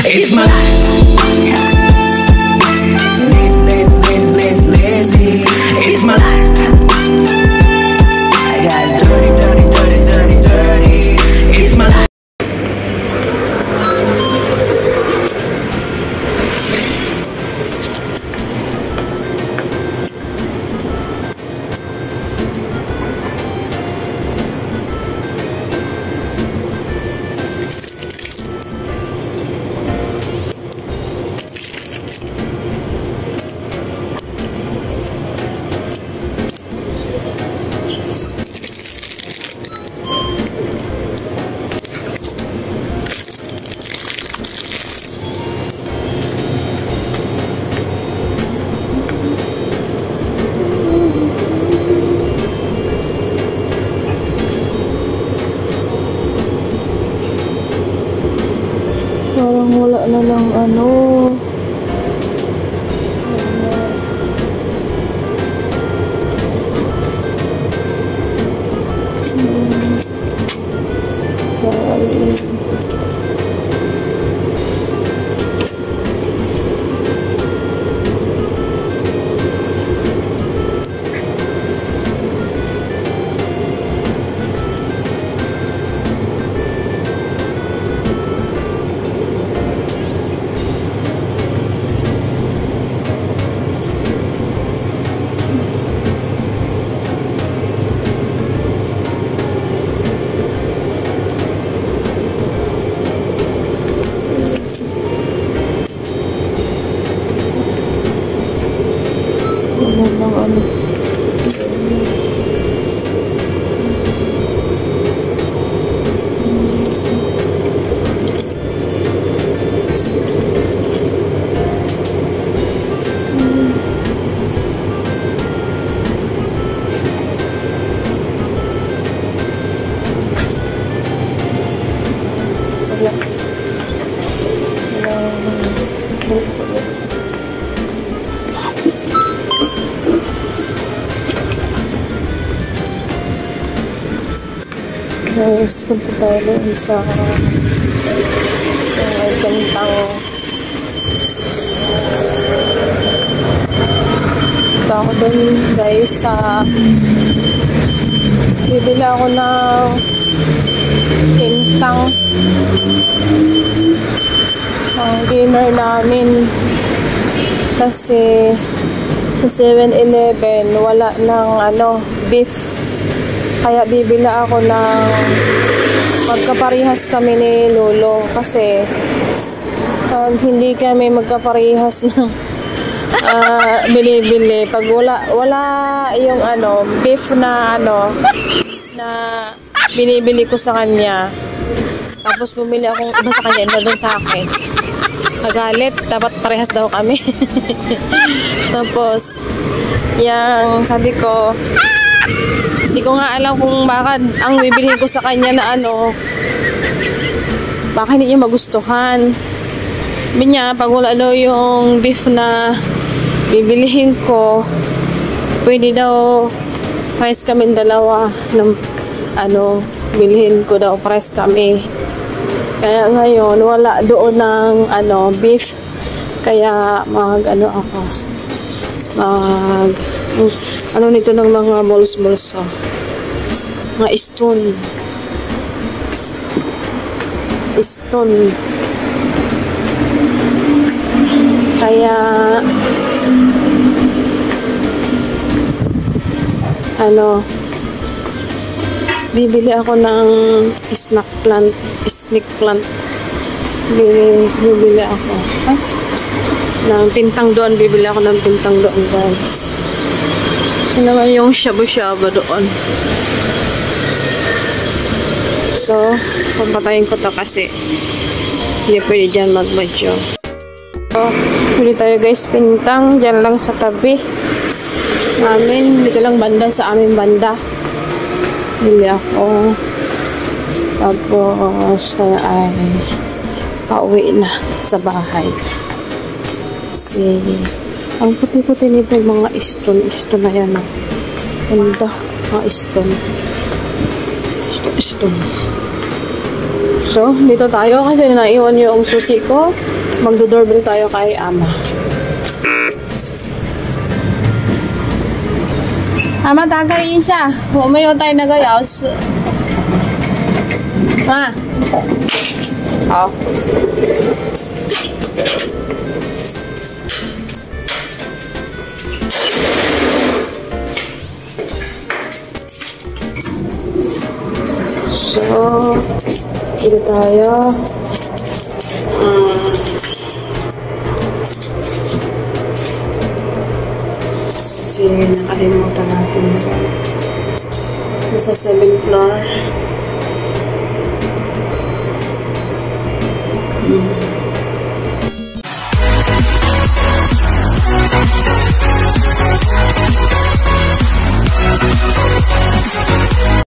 It's my life. Lazy. It's my life. I got dirty. It's my life. Wala na lang ano. Guys, punta tayo doon sa gantang punta ako doon guys sa bibili ako ng pintang ang dinner namin kasi sa 7-Eleven wala ng beef. Kaya bibili ako ng magkaparehas kami ni Lolo kasi pag hindi kami magkaparehas ng binibili pag wala yung beef na na binibili ko sa kanya tapos bumili akong iba sa kanya iba doon sa akin magalit dapat parehas daw kami. Tapos yang sabi ko hindi ko nga alam kung bakit ang bibilihin ko sa kanya na baka hindi niya magustuhan. Sabi niya, pag wala daw yung beef na bibilihin ko, pwede daw price kami dalawa ng bilhin ko daw price kami. Kaya ngayon, wala doon ng beef. Kaya ako nito ng mga balls mga stone kaya bibili ako ng snake plant bibili ako ng pintang doon guys. Ito naman yung shabu-shabu doon. So, papatayin ko to kasi hindi pwede dyan mag-video. So, huli tayo guys, pintang. Dyan lang sa tabi namin. Dito lang banda sa aming banda. Huli ako. Tapos, ay pauwi na sa bahay. Ang puti-puti nito yung mga stone na yan. Ganda, mga stone. So, dito tayo kasi naiwan yung susi ko. Magdo-doorbell tayo kay ama. Ama, tagay siya. Umayo tayo nagayos. Ma. Oh. So, dito tayo. Kasi nakalimutan natin. Nasa 7th floor.